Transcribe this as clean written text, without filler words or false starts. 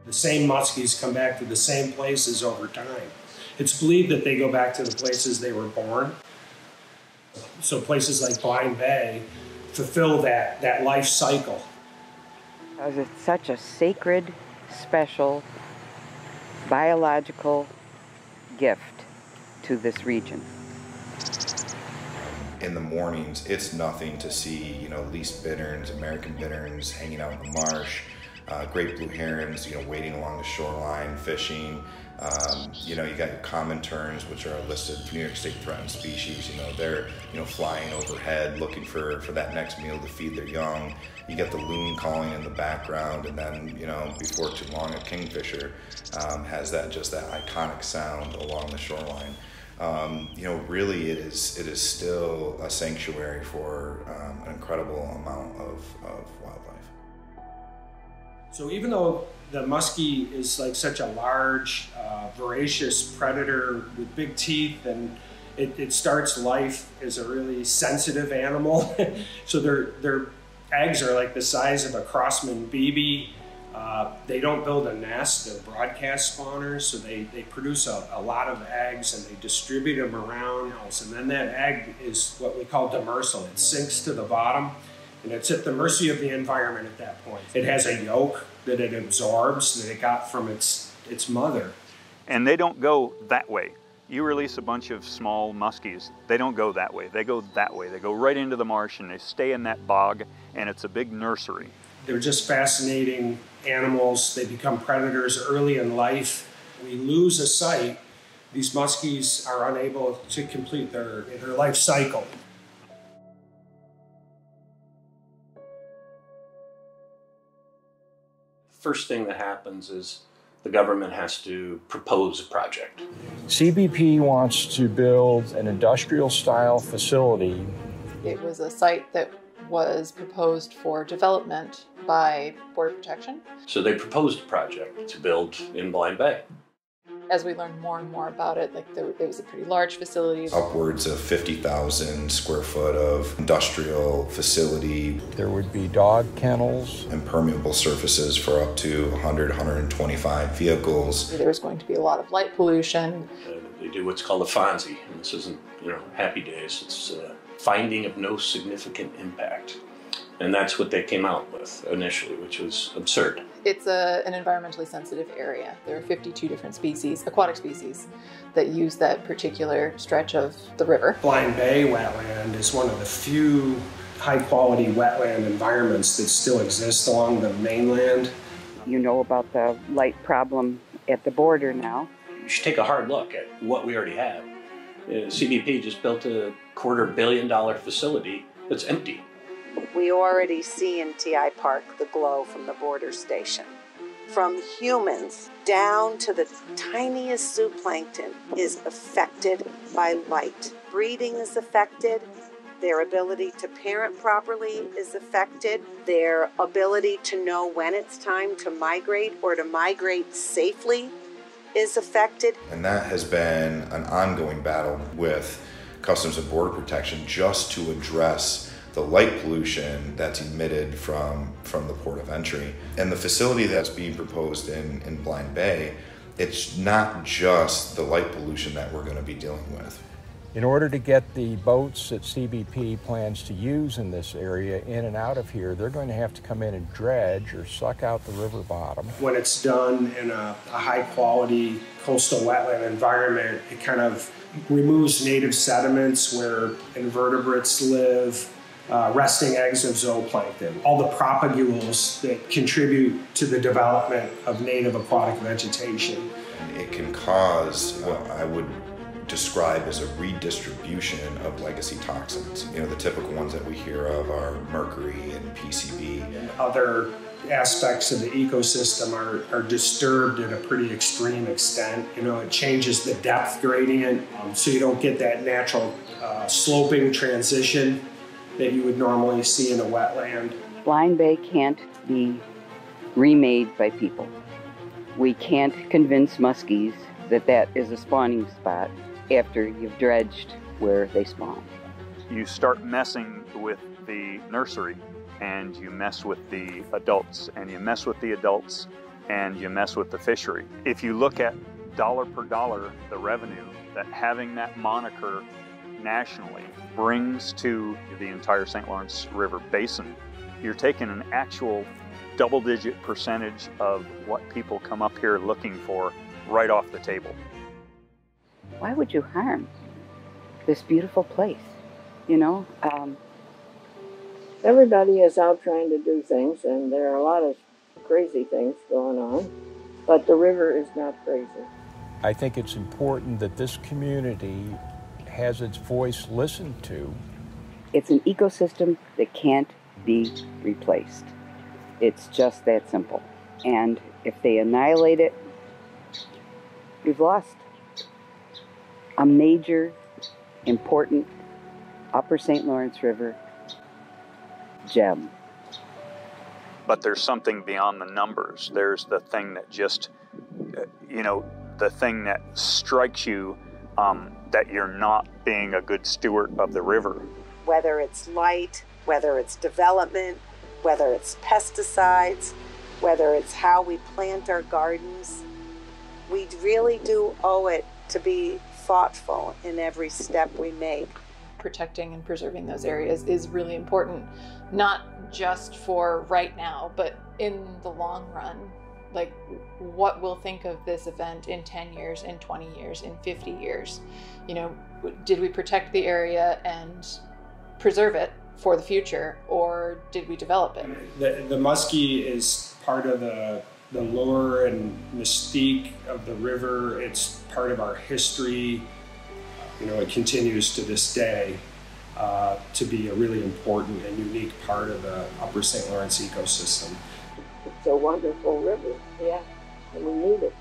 The same muskies come back to the same places over time. It's believed that they go back to the places they were born. So places like Blind Bay fulfill that life cycle. Because it's such a sacred, special, biological gift to this region. In the mornings, it's nothing to see, least bitterns, American bitterns hanging out in the marsh, great blue herons, wading along the shoreline, fishing. You got your common terns, which are listed New York State threatened species. They're, flying overhead looking for that next meal to feed their young. You get the loon calling in the background, and then, before too long, a kingfisher has that iconic sound along the shoreline. Really it is still a sanctuary for an incredible amount of wildlife. So even though the muskie is like such a large, voracious predator with big teeth, and it starts life as a really sensitive animal, so their eggs are like the size of a Crossman BB. They don't build a nest, they're broadcast spawners, so they produce a lot of eggs and they distribute them around. And then that egg is what we call demersal. It sinks to the bottom and it's at the mercy of the environment at that point. It has a yolk that it absorbs that it got from its mother. And they don't go that way. You release a bunch of small muskies, they don't go that way, they go that way. They go right into the marsh and they stay in that bog, and it's a big nursery. They're just fascinating animals. They become predators early in life. We lose a sight, these muskies are unable to complete their life cycle. First thing that happens is the government has to propose a project. CBP wants to build an industrial-style facility. It was a site that was proposed for development by Border Protection. So they proposed a project to build in Blind Bay. As we learned more and more about it, it was a pretty large facility. Upwards of 50,000 square foot of industrial facility. There would be dog kennels. Impermeable surfaces for up to 100, 125 vehicles. There was going to be a lot of light pollution. They do what's called a FONSI, and this isn't, happy days. It's finding of no significant impact. And that's what they came out with initially, which was absurd. It's an environmentally sensitive area. There are 52 different species, aquatic species, that use that particular stretch of the river. Blind Bay wetland is one of the few high-quality wetland environments that still exist along the mainland. You know about the light problem at the border now. You should take a hard look at what we already have. CBP just built a $250 million facility that's empty. We already see in TI Park the glow from the border station. From humans down to the tiniest zooplankton is affected by light. Breeding is affected. Their ability to parent properly is affected. Their ability to know when it's time to migrate or to migrate safely is affected. And that has been an ongoing battle with Customs and Border Protection just to address the light pollution that's emitted from the port of entry. And the facility that's being proposed in Blind Bay, it's not just the light pollution that we're going to be dealing with. In order to get the boats that CBP plans to use in this area in and out of here, they're going to have to come in and dredge or suck out the river bottom. When it's done in a high-quality coastal wetland environment, it kind of removes native sediments where invertebrates live, resting eggs of zooplankton, all the propagules that contribute to the development of native aquatic vegetation. And it can cause what I would describe as a redistribution of legacy toxins. The typical ones that we hear of are mercury and PCB. And other aspects of the ecosystem are disturbed at a pretty extreme extent. It changes the depth gradient, so you don't get that natural sloping transition that you would normally see in a wetland. Blind Bay can't be remade by people. We can't convince muskies that is a spawning spot after you've dredged where they spawn. You start messing with the nursery and you mess with the adults, and you mess with the adults, and you mess with the fishery. If you look at dollar per dollar, the revenue that having that moniker nationally brings to the entire St. Lawrence River Basin, you're taking an actual double-digit percentage of what people come up here looking for right off the table. Why would you harm this beautiful place? You know, everybody is out trying to do things, and there are a lot of crazy things going on, but the river is not crazy. I think it's important that this community has its voice listened to. It's an ecosystem that can't be replaced. It's just that simple. And if they annihilate it, we've lost a major, important Upper St. Lawrence River gem. But there's something beyond the numbers. There's the thing that just, you know, the thing that strikes you that you're not being a good steward of the river. Whether it's light, whether it's development, whether it's pesticides, whether it's how we plant our gardens, we really do owe it to be thoughtful in every step we make. Protecting and preserving those areas is really important, not just for right now, but in the long run. Like, what we'll think of this event in 10 years, in 20 years, in 50 years. You know, did we protect the area and preserve it for the future, or did we develop it? The muskie is part of the lure and mystique of the river. It's part of our history. You know, it continues to this day to be a really important and unique part of the Upper St. Lawrence ecosystem. It's a wonderful river, yeah, and we need it.